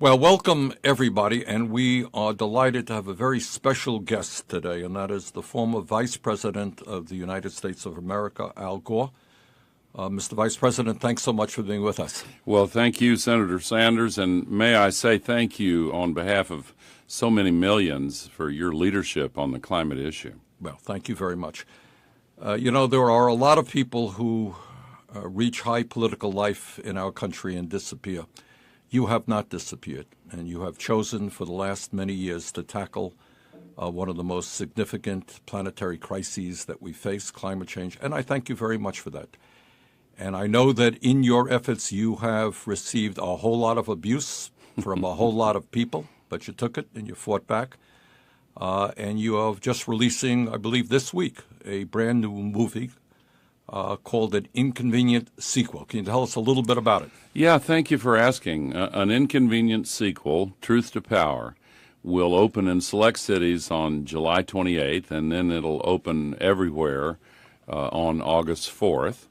Well, welcome everybody, and we are delighted to have a very special guest today, and that is the former Vice President of the United States of America, Al Gore. Mr. Vice President, thanks so much for being with us. Well, thank you, Senator Sanders, and may I say thank you on behalf of so many millions for your leadership on the climate issue. Well, thank you very much. There are a lot of people who reach high political life in our country and disappear. You have not disappeared, and you have chosen for the last many years to tackle one of the most significant planetary crises that we face, climate change, and I thank you very much for that. And I know that in your efforts you have received a whole lot of abuse from a whole lot of people, but you took it and you fought back. And you are just releasing, I believe this week, a brand new movie called An Inconvenient Sequel. Can you tell us a little bit about it? Yeah, thank you for asking. An Inconvenient Sequel, Truth to Power, will open in select cities on July 28th, and then it'll open everywhere on August 4th.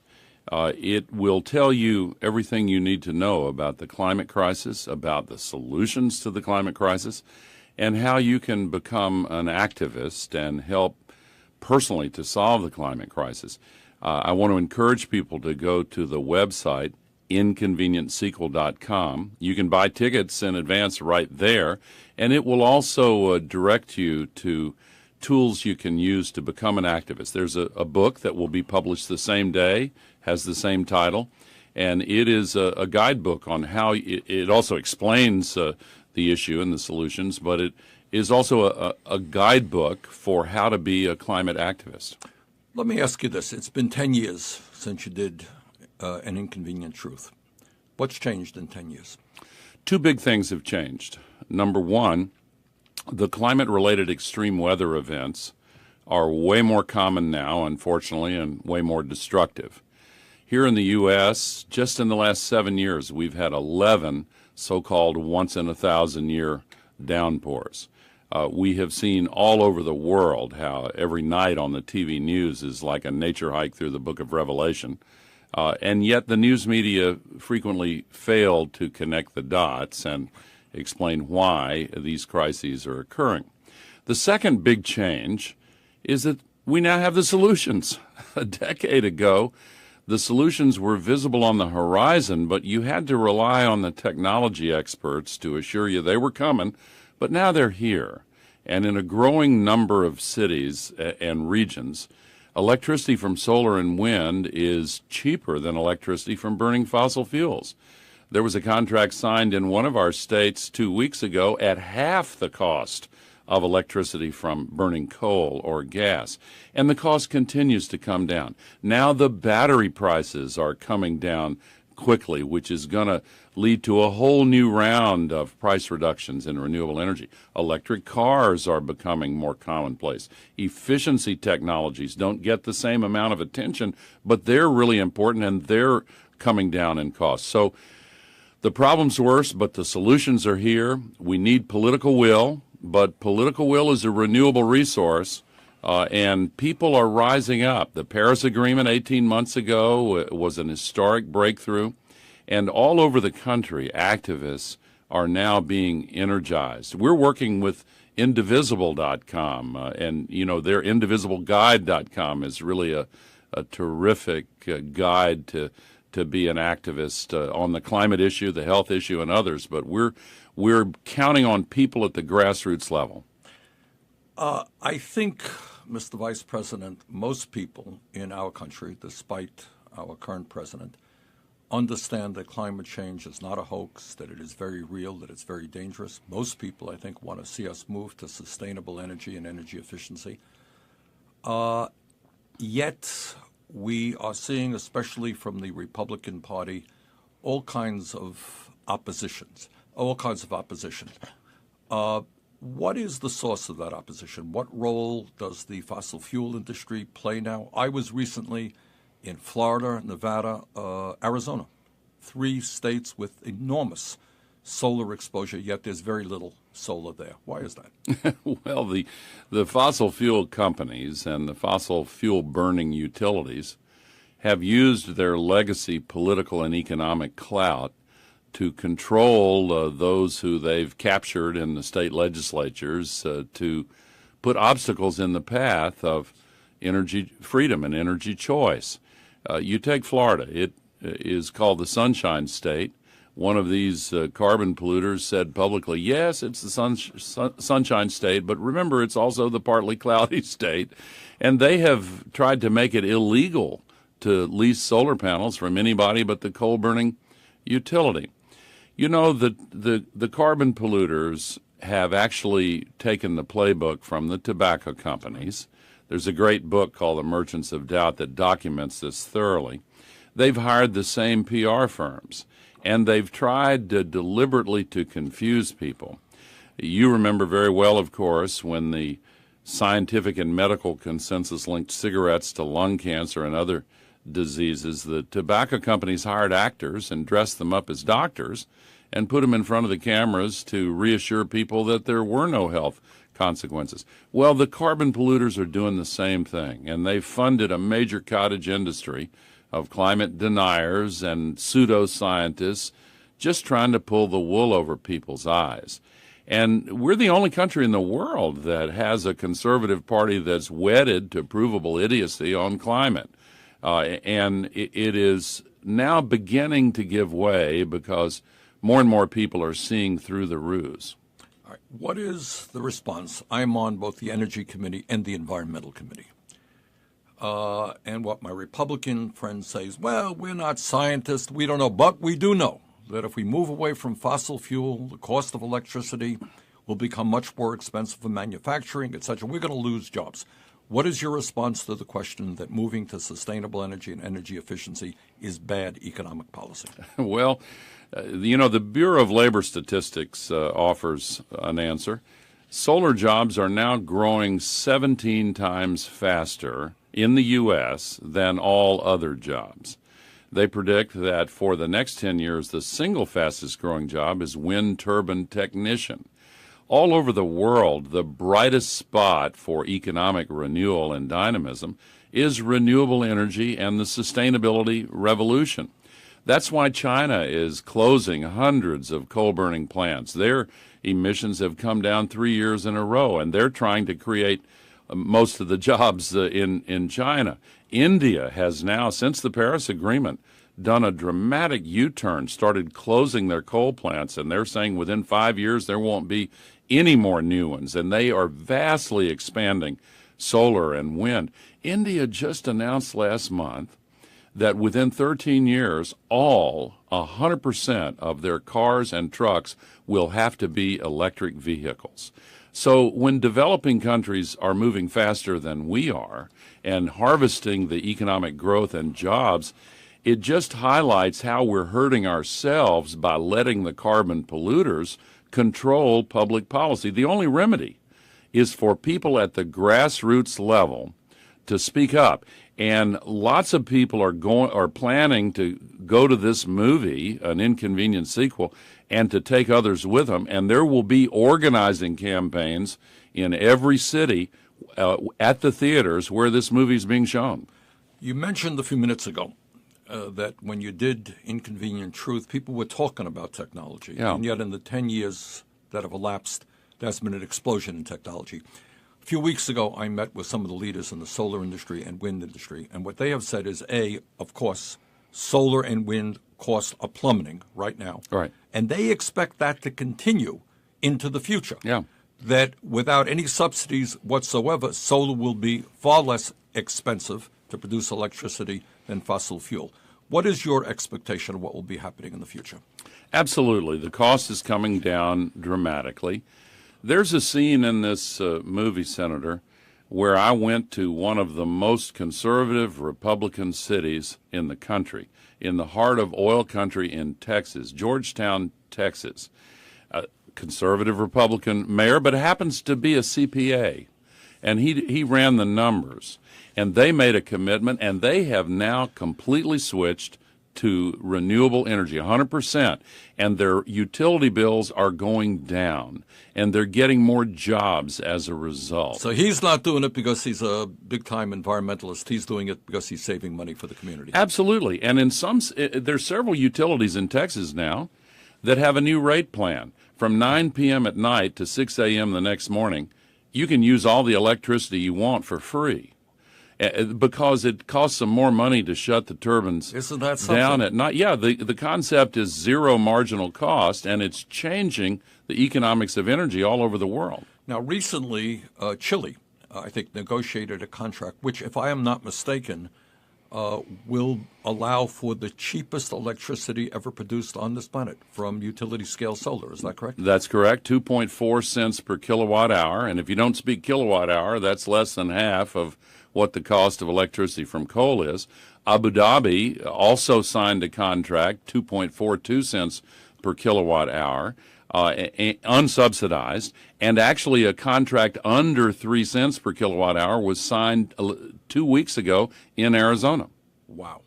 It will tell you everything you need to know about the climate crisis, about the solutions to the climate crisis, and how you can become an activist and help personally to solve the climate crisis. I want to encourage people to go to the website, inconvenientsequel.com. You can buy tickets in advance right there, and it will also direct you to tools you can use to become an activist. There's a book that will be published the same day, has the same title, and it is a guidebook on how it also explains the issue and the solutions, but it is also a guidebook for how to be a climate activist. Let me ask you this. It's been 10 years since you did An Inconvenient Truth. What's changed in 10 years? Two big things have changed. Number one, the climate-related extreme weather events are way more common now, unfortunately, and way more destructive. Here in the U.S., just in the last 7 years, we've had 11 so-called once-in-a-thousand-year downpours. We have seen all over the world how every night on the TV news is like a nature hike through the book of Revelation. And yet the news media frequently fail to connect the dots and explain why these crises are occurring. The second big change is that we now have the solutions. A decade ago, the solutions were visible on the horizon, but you had to rely on the technology experts to assure you they were coming, but now they're here. And in a growing number of cities and regions, electricity from solar and wind is cheaper than electricity from burning fossil fuels. There was a contract signed in one of our states 2 weeks ago at half the cost of electricity from burning coal or gas, and the cost continues to come down. Now the battery prices are coming down quickly, which is going to lead to a whole new round of price reductions in renewable energy. Electric cars are becoming more commonplace. Efficiency technologies don't get the same amount of attention, but they're really important, and they're coming down in cost. So the problem's worse, but the solutions are here. We need political will, but political will is a renewable resource, and people are rising up. The Paris Agreement 18 months ago was an historic breakthrough, and all over the country, activists are now being energized. We're working with indivisible.com, and, their indivisibleguide.com is really a terrific guide to be an activist on the climate issue, the health issue, and others, but we're counting on people at the grassroots level. I think, Mr. Vice President, most people in our country, despite our current president, understand that climate change is not a hoax, that it is very real, that it's very dangerous. Most people, I think, want to see us move to sustainable energy and energy efficiency. Yet we are seeing, especially from the Republican Party, all kinds of opposition. What is the source of that opposition? What role does the fossil fuel industry play now? I was recently in Florida, Nevada, Arizona, 3 states with enormous solar exposure, yet there's very little solar there. Why is that? Well, the fossil fuel companies and the fossil fuel burning utilities have used their legacy political and economic clout to control those who they've captured in the state legislatures, to put obstacles in the path of energy freedom and energy choice. You take Florida. It is called the Sunshine State. One of these carbon polluters said publicly, yes, it's the Sunshine State, but remember, it's also the partly cloudy state. And they have tried to make it illegal to lease solar panels from anybody but the coal-burning utility. You know, the carbon polluters have actually taken the playbook from the tobacco companies. There's a great book called The Merchants of Doubt that documents this thoroughly. They've hired the same PR firms, and they've tried deliberately to confuse people. You remember very well, of course, when the scientific and medical consensus linked cigarettes to lung cancer and other diseases. The tobacco companies hired actors and dressed them up as doctors and put them in front of the cameras to reassure people that there were no health consequences. Well, the carbon polluters are doing the same thing, and they've funded a major cottage industry of climate deniers and pseudoscientists just trying to pull the wool over people's eyes. And we're the only country in the world that has a conservative party that's wedded to provable idiocy on climate. And it is now beginning to give way because more and more people are seeing through the ruse. All right. What is the response? I'm on both the Energy Committee and the Environmental Committee. And what my Republican friends say is, well, we're not scientists, we don't know, but we do know that if we move away from fossil fuel, the cost of electricity will become much more expensive for manufacturing, et cetera. We're going to lose jobs. What is your response to the question that moving to sustainable energy and energy efficiency is bad economic policy? Well, the Bureau of Labor Statistics offers an answer. Solar jobs are now growing 17 times faster in the U.S. than all other jobs. They predict that for the next 10 years, the single fastest growing job is wind turbine technician. All over the world, the brightest spot for economic renewal and dynamism is renewable energy and the sustainability revolution. That's why China is closing hundreds of coal-burning plants. Their emissions have come down 3 years in a row, and they're trying to create most of the jobs in China. India has now, since the Paris Agreement, done a dramatic U-turn, started closing their coal plants, and they're saying within 5 years there won't be any more new ones, and they are vastly expanding solar and wind. India just announced last month that within 13 years, all 100% of their cars and trucks will have to be electric vehicles. So when developing countries are moving faster than we are and harvesting the economic growth and jobs, it just highlights how we're hurting ourselves by letting the carbon polluters control public policy. The only remedy is for people at the grassroots level to speak up. And lots of people are planning to go to this movie, an inconvenient sequel, and to take others with them. And there will be organizing campaigns in every city at the theaters where this movie is being shown. You mentioned a few minutes ago that when you did Inconvenient Truth, people were talking about technology. Yeah. And yet in the 10 years that have elapsed, there's been an explosion in technology. A few weeks ago, I met with some of the leaders in the solar industry and wind industry, and what they have said is, A, of course, solar and wind costs are plummeting right now. Right. And they expect that to continue into the future. Yeah. That without any subsidies whatsoever, solar will be far less expensive to produce electricity than fossil fuel. What is your expectation of what will be happening in the future? Absolutely. The cost is coming down dramatically. There's a scene in this movie, Senator, where I went to one of the most conservative Republican cities in the country, in the heart of oil country in Texas, Georgetown, Texas. A conservative Republican mayor, but happens to be a CPA. And he ran the numbers. And they made a commitment, and they have now completely switched to renewable energy, 100%, and their utility bills are going down, and they're getting more jobs as a result. So he's not doing it because he's a big-time environmentalist. He's doing it because he's saving money for the community. Absolutely. And there's several utilities in Texas now that have a new rate plan. From 9 p.m. at night to 6 a.m. the next morning, you can use all the electricity you want for free because it costs them more money to shut the turbines Isn't that something? down at night. Yeah, the concept is zero marginal cost, and it's changing the economics of energy all over the world. Now, recently, Chile, I think, negotiated a contract which, if I am not mistaken, will allow for the cheapest electricity ever produced on this planet from utility-scale solar. Is that correct? That's correct, 2.4 cents per kilowatt hour. And if you don't speak kilowatt hour, that's less than half of what the cost of electricity from coal is. Abu Dhabi also signed a contract, 2.42 cents per kilowatt hour, unsubsidized, and actually a contract under 3 cents per kilowatt hour was signed 2 weeks ago in Arizona. Wow.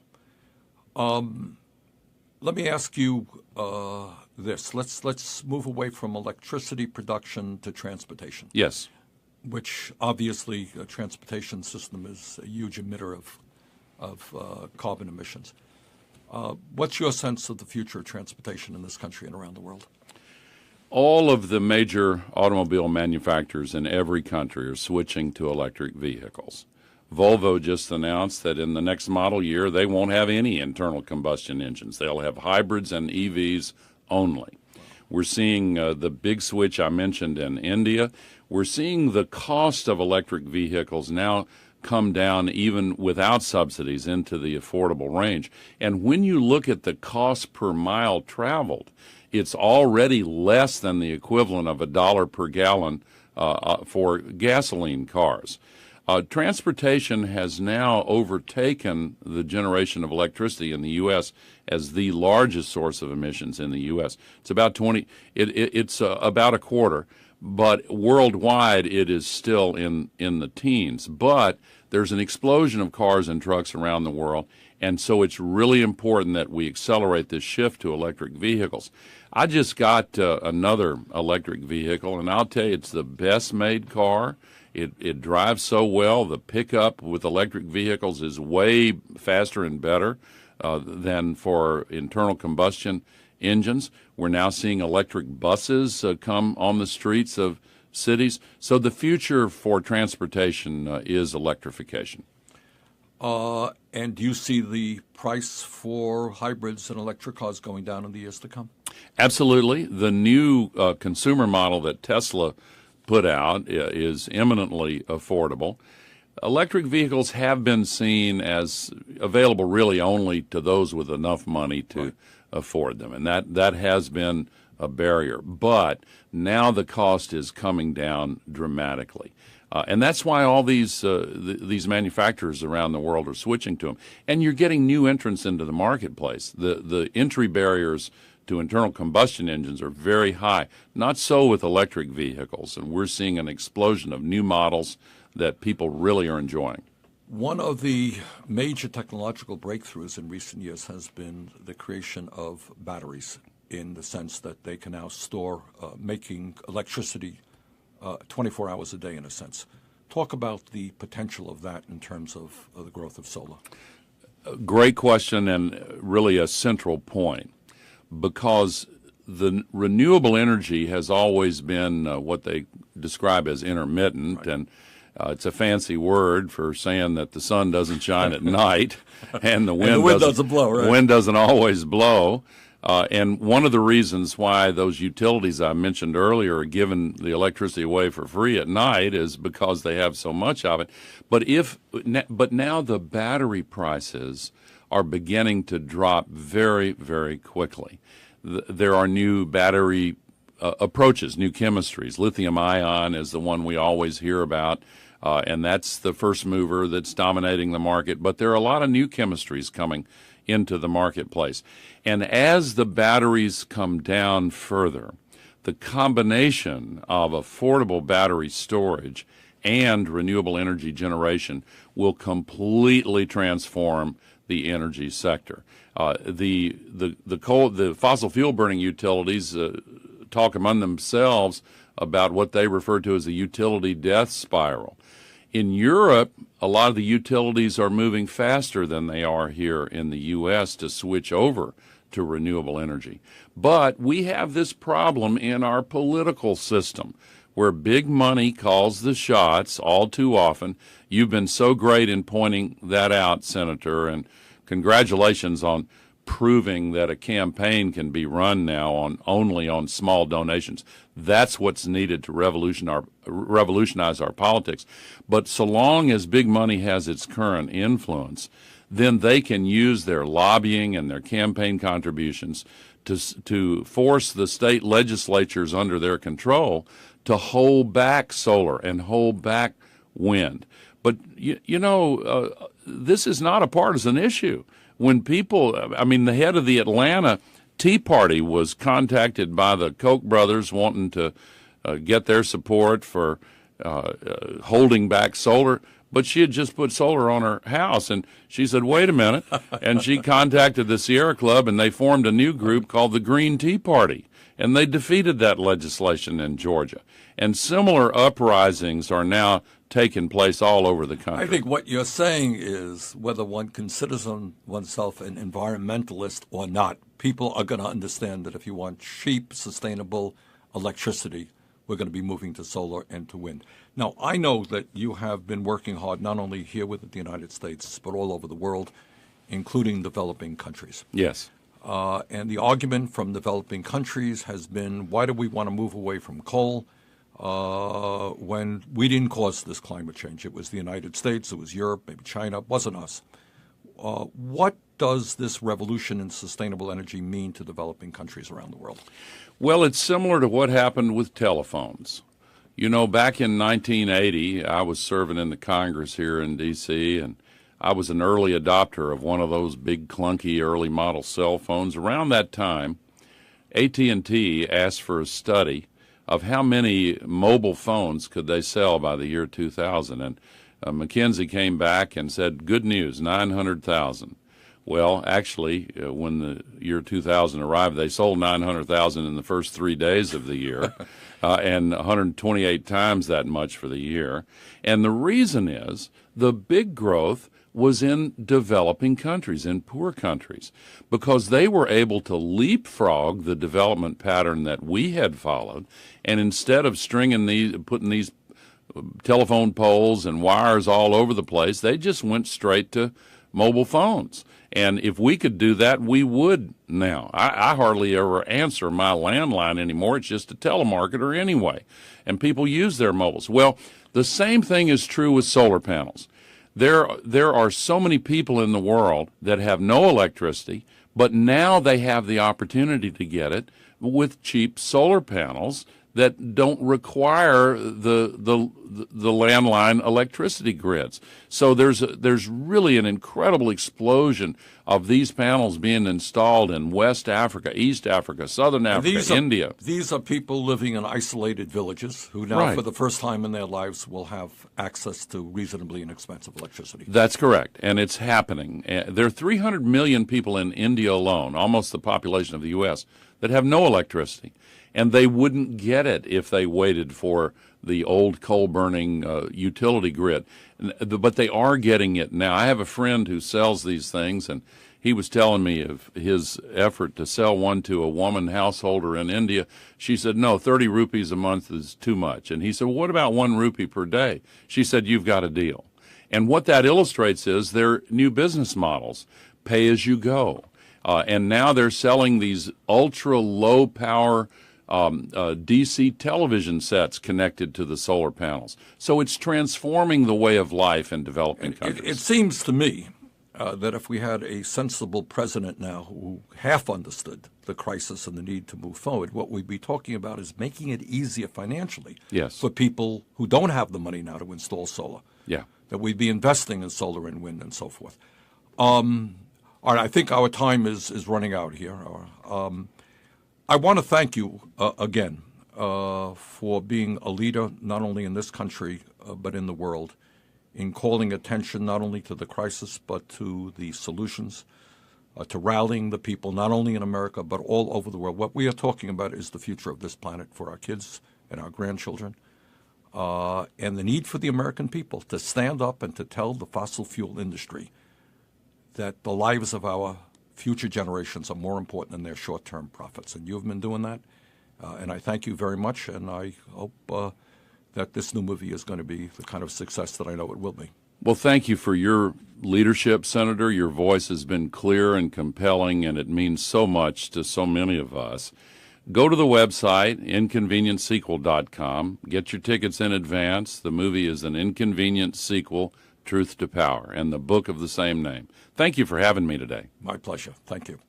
Let me ask you this. Let's move away from electricity production to transportation. Yes. Which obviously a transportation system is a huge emitter of carbon emissions. What's your sense of the future of transportation in this country and around the world? All of the major automobile manufacturers in every country are switching to electric vehicles. Volvo just announced that in the next model year they won't have any internal combustion engines. They'll have hybrids and EVs only. We're seeing the big switch I mentioned in India. We're seeing the cost of electric vehicles now come down even without subsidies into the affordable range. And when you look at the cost per mile traveled, it's already less than the equivalent of $1 per gallon for gasoline cars. Transportation has now overtaken the generation of electricity in the U.S. as the largest source of emissions in the U.S. It's about about a quarter, but worldwide it is still in the teens. But there's an explosion of cars and trucks around the world, and so it's really important that we accelerate this shift to electric vehicles. I just got another electric vehicle, and I'll tell you, it's the best-made car. It drives so well. The pickup with electric vehicles is way faster and better than for internal combustion engines. We're now seeing electric buses come on the streets of cities. So the future for transportation is electrification. And do you see the price for hybrids and electric cars going down in the years to come? Absolutely. The new consumer model that Tesla put out is eminently affordable. Electric vehicles have been seen as available really only to those with enough money to afford them, and that has been a barrier. But now the cost is coming down dramatically. And that's why all these manufacturers around the world are switching to them. And you're getting new entrants into the marketplace. The entry barriers to internal combustion engines are very high. Not so with electric vehicles, and we're seeing an explosion of new models that people really are enjoying. One of the major technological breakthroughs in recent years has been the creation of batteries, in the sense that they can now store, making electricity 24 hours a day, in a sense. Talk about the potential of that in terms of the growth of solar. Great question, and really a central point, because the renewable energy has always been what they describe as intermittent, and it's a fancy word for saying that the sun doesn't shine at night and the wind doesn't blow, right? Wind doesn't always blow. And one of the reasons why those utilities I mentioned earlier are giving the electricity away for free at night is because they have so much of it. But now the battery prices are beginning to drop very, very quickly. There are new battery approaches, new chemistries. Lithium ion is the one we always hear about, and that's the first mover that's dominating the market. But there are a lot of new chemistries coming into the marketplace. And as the batteries come down further, the combination of affordable battery storage and renewable energy generation will completely transform the energy sector. The fossil fuel burning utilities talk among themselves about what they refer to as a utility death spiral. In Europe, a lot of the utilities are moving faster than they are here in the U.S. to switch over to renewable energy. But we have this problem in our political system where big money calls the shots all too often. You've been so great in pointing that out, Senator, and congratulations on proving that a campaign can be run now on only on small donations. That's what's needed to revolutionize our politics. But so long as big money has its current influence, then they can use their lobbying and their campaign contributions to force the state legislatures under their control to hold back solar and hold back wind. But, this is not a partisan issue. When people, the head of the Atlanta Tea Party was contacted by the Koch brothers wanting to get their support for holding back solar, but she had just put solar on her house, and she said, wait a minute, and she contacted the Sierra Club, and they formed a new group called the Green Tea Party, and they defeated that legislation in Georgia. And similar uprisings are now taking place all over the country. I think what you're saying is whether one considers oneself an environmentalist or not, people are going to understand that if you want cheap, sustainable electricity, we're going to be moving to solar and to wind. Now, I know that you have been working hard not only here within the United States, but all over the world, including developing countries. Yes. And the argument from developing countries has been, why do we want to move away from coal when we didn't cause this climate change? It was the United States, it was Europe, maybe China, it wasn't us. What does this revolution in sustainable energy mean to developing countries around the world? Well, it's similar to what happened with telephones. Back in 1980, I was serving in the Congress here in D.C., and I was an early adopter of one of those big, clunky, early model cell phones. Around that time, AT&T asked for a study of how many mobile phones could they sell by the year 2000. And McKinsey came back and said, good news, 900,000. Well, actually, when the year 2000 arrived, they sold 900,000 in the first 3 days of the year and 128 times that much for the year. And the reason is the big growth was in developing countries, in poor countries, because they were able to leapfrog the development pattern that we had followed, and instead of putting these telephone poles and wires all over the place, they just went straight to mobile phones. And if we could do that, we would now. I hardly ever answer my landline anymore. It's just a telemarketer anyway, and people use their mobiles. Well, the same thing is true with solar panels. There are so many people in the world that have no electricity, but now they have the opportunity to get it with cheap solar panels that don't require the landline electricity grids. So there's really an incredible explosion of these panels being installed in West Africa, East Africa, Southern Africa, India. These are people living in isolated villages who now, for the first time in their lives, will have access to reasonably inexpensive electricity. That's correct, and it's happening. There are 300 million people in India alone, almost the population of the U.S., that have no electricity. And they wouldn't get it if they waited for the old coal-burning utility grid. But they are getting it now. I have a friend who sells these things, and he was telling me of his effort to sell one to a woman householder in India. She said, no, 30 rupees a month is too much. And he said, well, what about 1 rupee per day? She said, you've got a deal. And what that illustrates is their new business models, pay as you go. And now they're selling these ultra-low power DC television sets connected to the solar panels. So it's transforming the way of life in developing countries. It seems to me that if we had a sensible president now who half understood the crisis and the need to move forward, what we'd be talking about is making it easier financially for people who don't have the money now to install solar. Yeah. That we'd be investing in solar and wind and so forth. All right, I think our time is running out here. I want to thank you again for being a leader not only in this country but in the world, in calling attention not only to the crisis but to the solutions, to rallying the people not only in America but all over the world. What we are talking about is the future of this planet for our kids and our grandchildren, and the need for the American people to stand up and to tell the fossil fuel industry that the lives of our future generations are more important than their short-term profits. And you've been doing that. And I thank you very much. And I hope that this new movie is going to be the kind of success that I know it will be. Well, thank you for your leadership, Senator. Your voice has been clear and compelling, and it means so much to so many of us. Go to the website, inconveniencsequel.com. Get your tickets in advance. The movie is An Inconvenient Sequel, Truth to Power, and the book of the same name. Thank you for having me today. My pleasure. Thank you.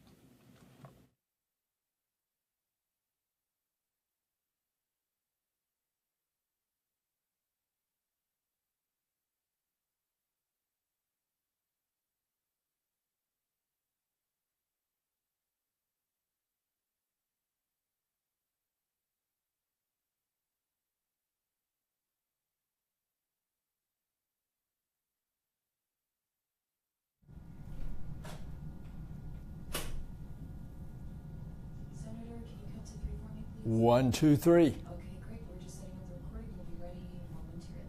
Senator, can you cut to 3 for me, please? 1, 2, 3. Okay, great. We're just setting up the recording. We'll be ready momentarily.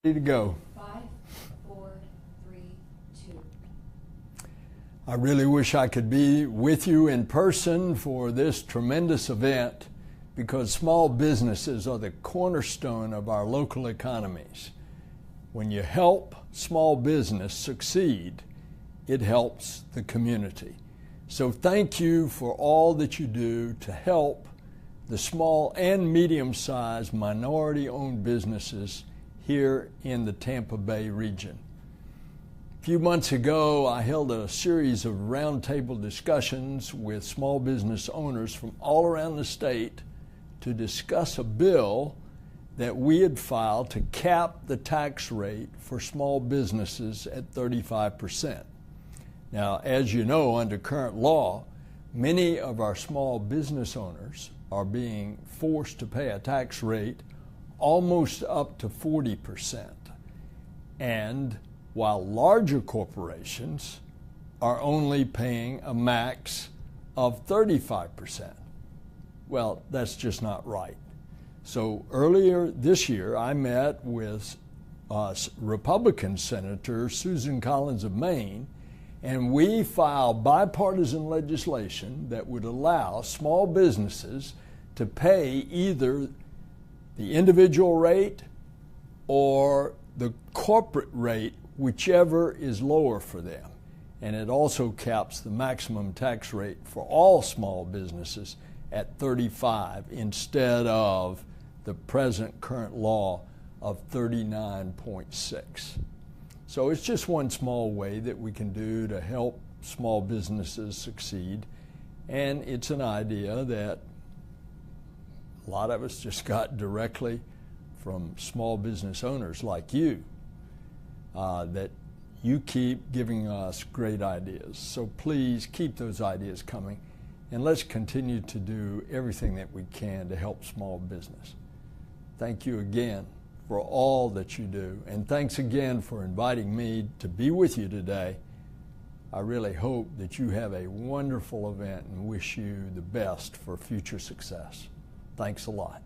Ready to go. 5, 4, 3, 2. I really wish I could be with you in person for this tremendous event because small businesses are the cornerstone of our local economies. When you help small business succeed, it helps the community. So thank you for all that you do to help the small and medium-sized minority-owned businesses here in the Tampa Bay region. A few months ago, I held a series of roundtable discussions with small business owners from all around the state to discuss a bill that we had filed to cap the tax rate for small businesses at 35%. Now, as you know, under current law, many of our small business owners are being forced to pay a tax rate almost up to 40%. And while larger corporations are only paying a max of 35%. Well, that's just not right. So earlier this year, I met with Republican Senator Susan Collins of Maine, and we filed bipartisan legislation that would allow small businesses to pay either the individual rate or the corporate rate, whichever is lower for them. And it also caps the maximum tax rate for all small businesses at 35 instead of the present current law of 39.6. So it's just one small way that we can do to help small businesses succeed. And it's an idea that a lot of us just got directly from small business owners like you, that you keep giving us great ideas. So please keep those ideas coming, and let's continue to do everything that we can to help small business. Thank you again for all that you do, and thanks again for inviting me to be with you today. I really hope that you have a wonderful event and wish you the best for future success. Thanks a lot.